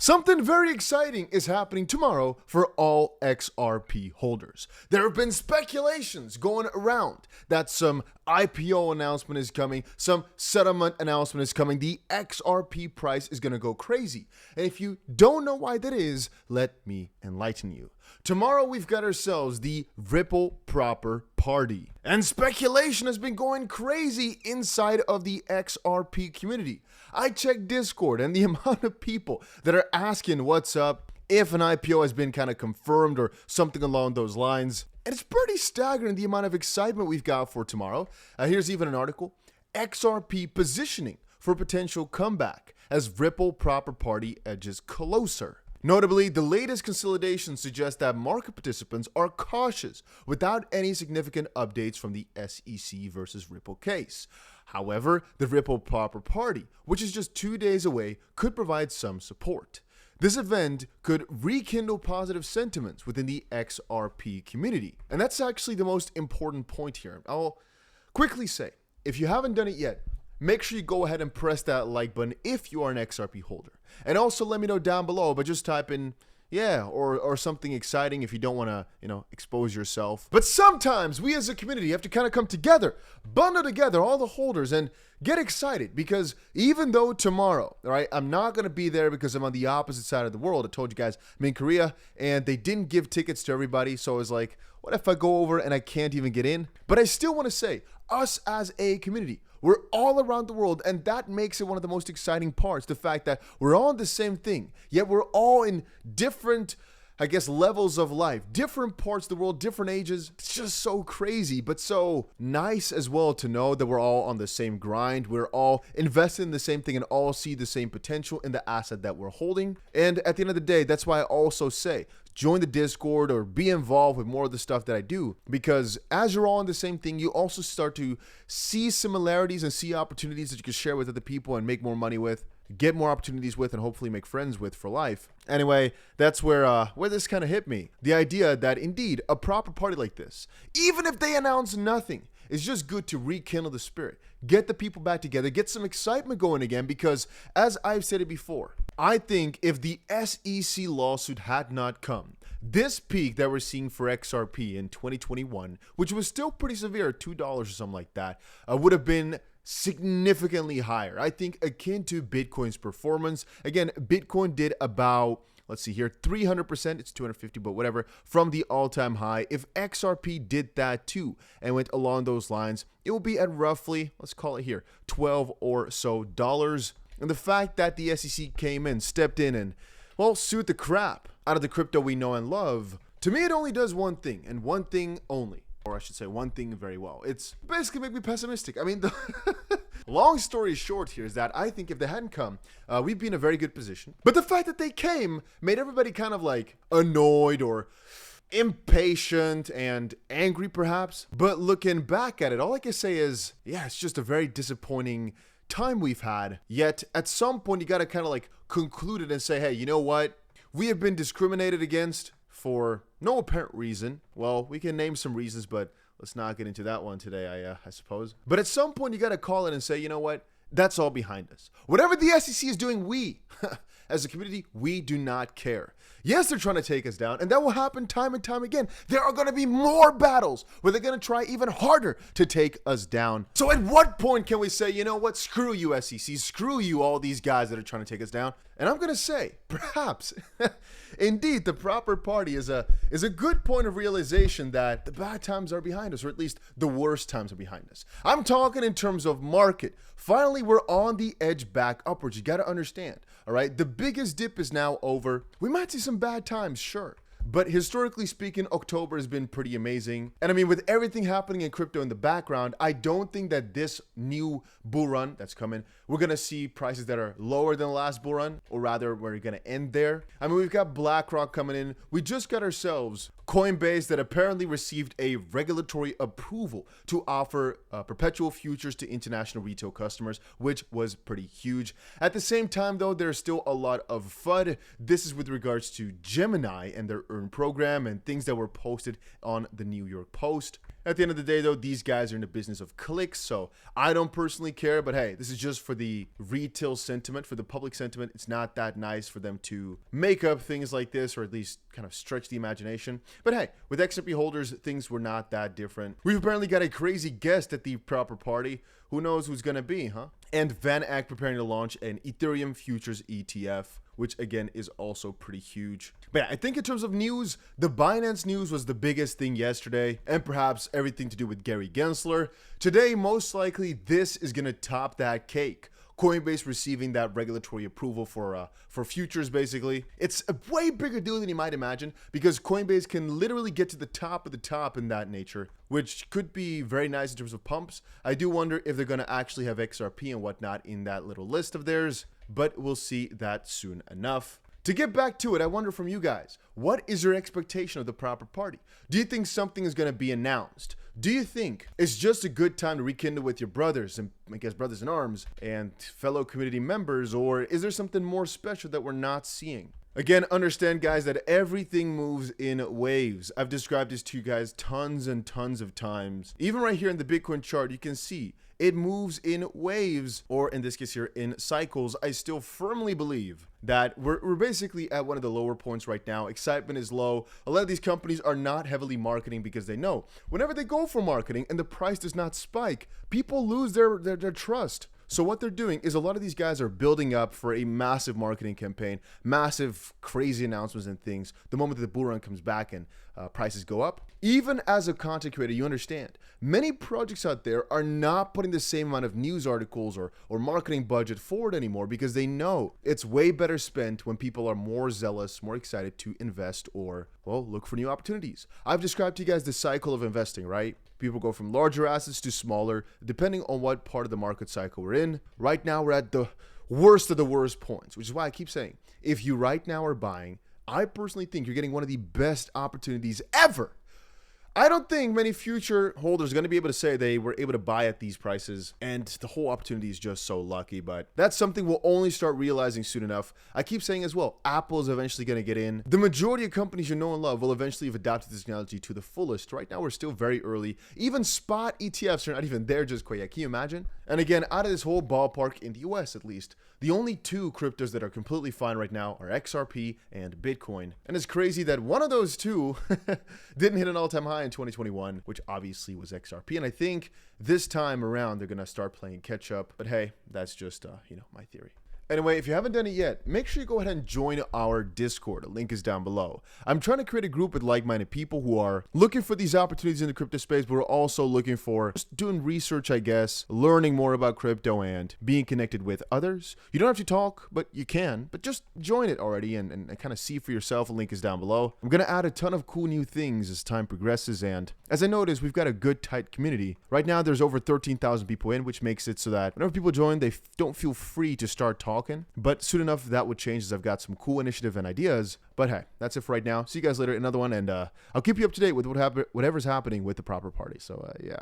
Something very exciting is happening tomorrow for all XRP holders. There have been speculations going around that some IPO announcement is coming, some settlement announcement is coming, the XRP price is going to go crazy. And if you don't know why that is, let me enlighten you. Tomorrow we've got ourselves the 𝗕𝗂𝗪𝗏 Party. And speculation has been going crazy inside of the XRP community. I checked Discord and the amount of people that are asking what's up, if an IPO has been kind of confirmed or something along those lines. And it's pretty staggering the amount of excitement we've got for tomorrow. Here's even an article. XRP positioning for potential comeback as 𝗕𝗂𝗪𝗏 Party edges closer. Notably, the latest consolidation suggests that market participants are cautious without any significant updates from the SEC versus Ripple case. However, the 𝗕𝗂𝗪𝗏 Party, which is just 2 days away, could provide some support. This event could rekindle positive sentiments within the XRP community. And that's actually the most important point here. I'll quickly say, if you haven't done it yet, make sure you go ahead and press that like button if you are an XRP holder. And also let me know down below, but just type in yeah or something exciting if you don't want to, expose yourself. But sometimes we as a community have to kind of come together, bundle together all the holders and get excited, because even though tomorrow, all right, I'm not going to be there because I'm on the opposite side of the world. I told you guys I'm in Korea and they didn't give tickets to everybody. So I was like, what if I go over and I can't even get in? But I still want to say, us as a community, we're all around the world, and that makes it one of the most exciting parts. The fact that we're all in the same thing, yet we're all in different, levels of life, different parts of the world, different ages. It's just so crazy, but so nice as well to know that we're all on the same grind. We're all invested in the same thing and all see the same potential in the asset that we're holding. And at the end of the day, that's why I also say, join the Discord or be involved with more of the stuff that I do, because as you're all in the same thing, you also start to see similarities and see opportunities that you can share with other people and make more money with, get more opportunities with, and hopefully make friends with for life. Anyway, that's where this kind of hit me. The idea that indeed a proper party like this, even if they announce nothing, it's just good to rekindle the spirit, get the people back together, get some excitement going again, because as I've said it before, I think if the SEC lawsuit had not come, this peak that we're seeing for XRP in 2021, which was still pretty severe, $2 or something like that, would have been significantly higher. I think akin to Bitcoin's performance. Again, Bitcoin did about, let's see here, 300%, it's 250, but whatever, from the all-time high. If XRP did that too and went along those lines, it will be at roughly, let's call it here, $12 or so. And the fact that the SEC came in, stepped in and, well, sued the crap out of the crypto we know and love, to me it only does one thing, and one thing only. Or I should say one thing very well. It's basically make me pessimistic. I mean, the long story short here is that I think if they hadn't come, we'd be in a very good position. But the fact that they came made everybody kind of like annoyed or impatient and angry perhaps. But looking back at it, all I can say is, yeah, it's just a very disappointing time we've had. Yet at some point you got to kind of like conclude it and say, hey, you know what? We have been discriminated against for no apparent reason. Well, we can name some reasons, but let's not get into that one today, I suppose. But at some point, you got to call it and say, you know what? That's all behind us. Whatever the SEC is doing, we, as a community, we do not care. Yes, they're trying to take us down, and that will happen time and time again. There are going to be more battles where they're going to try even harder to take us down. So at what point can we say, you know what? Screw you, SEC. Screw you, all these guys that are trying to take us down. And I'm going to say, perhaps, indeed, the proper party is a good point of realization that the bad times are behind us, or at least the worst times are behind us. I'm talking in terms of market. Finally, we're on the edge back upwards. You got to understand, all right? The biggest dip is now over. We might see some bad times, sure. But historically speaking, October has been pretty amazing. And I mean, with everything happening in crypto in the background, I don't think that this new bull run that's coming, we're going to see prices that are lower than the last bull run, or rather we're going to end there. I mean, we've got BlackRock coming in. We just got ourselves Coinbase that apparently received a regulatory approval to offer perpetual futures to international retail customers, which was pretty huge. At the same time, though, there's still a lot of FUD. This is with regards to Gemini and their earn program and things that were posted on the New York Post. At the end of the day, though, these guys are in the business of clicks, so I don't personally care. But hey, this is just for the retail sentiment, for the public sentiment. It's not that nice for them to make up things like this, or at least kind of stretch the imagination. But hey, with XRP holders, things were not that different. We've apparently got a crazy guest at the proper party. Who knows who's going to be, huh? And Van Eck preparing to launch an Ethereum futures ETF, which again is also pretty huge. But yeah, I think in terms of news, the Binance news was the biggest thing yesterday, and perhaps everything to do with Gary Gensler. Today, most likely, this is going to top that cake. Coinbase receiving that regulatory approval for futures, basically. It's a way bigger deal than you might imagine, because Coinbase can literally get to the top of the top in that nature, which could be very nice in terms of pumps. I do wonder if they're going to actually have XRP and whatnot in that little list of theirs, but we'll see that soon enough. To get back to it, I wonder from you guys, what is your expectation of the proper party? Do you think something is going to be announced? Do you think it's just a good time to rekindle with your brothers, and I guess brothers in arms, and fellow community members, or is there something more special that we're not seeing? Again, understand, guys, that everything moves in waves. I've described this to you guys tons and tons of times. Even right here in the Bitcoin chart, you can see it moves in waves, or in this case here, in cycles. I still firmly believe that we're basically at one of the lower points right now. Excitement is low. A lot of these companies are not heavily marketing because they know whenever they go for marketing and the price does not spike, people lose their trust. So what they're doing is a lot of these guys are building up for a massive marketing campaign, massive crazy announcements and things. The moment that the bull run comes back and prices go up. Even as a content creator, you understand, many projects out there are not putting the same amount of news articles or marketing budget forward anymore, because they know it's way better spent when people are more zealous, more excited to invest or, well, look for new opportunities. I've described to you guys the cycle of investing, right? People go from larger assets to smaller, depending on what part of the market cycle we're in. Right now, we're at the worst of the worst points, which is why I keep saying, if you right now are buying, I personally think you're getting one of the best opportunities ever. I don't think many future holders are going to be able to say they were able to buy at these prices, and the whole opportunity is just so lucky. But that's something we'll only start realizing soon enough. I keep saying as well, Apple is eventually going to get in. The majority of companies you know and love will eventually have adopted this technology to the fullest. Right now, we're still very early. Even spot ETFs are not even there just quite yet. Can you imagine? And again, out of this whole ballpark, in the US at least, the only two cryptos that are completely fine right now are XRP and Bitcoin. And it's crazy that one of those two didn't hit an all-time high in 2021, which obviously was XRP. And I think this time around, they're going to start playing catch up. But hey, that's just, my theory. Anyway, if you haven't done it yet, make sure you go ahead and join our Discord. A link is down below. I'm trying to create a group with like-minded people who are looking for these opportunities in the crypto space, but we're also looking for just doing research, I guess, learning more about crypto and being connected with others. You don't have to talk, but you can. But just join it already and kind of see for yourself. A link is down below. I'm going to add a ton of cool new things as time progresses, and as I noticed, we've got a good, tight community. Right now, there's over 13,000 people in, which makes it so that whenever people join, they don't feel free to start talking. But soon enough, that would change, as I've got some cool initiative and ideas. But hey, that's it for right now. See you guys later in another one, and I'll keep you up to date with whatever's happening with the proper party. So yeah.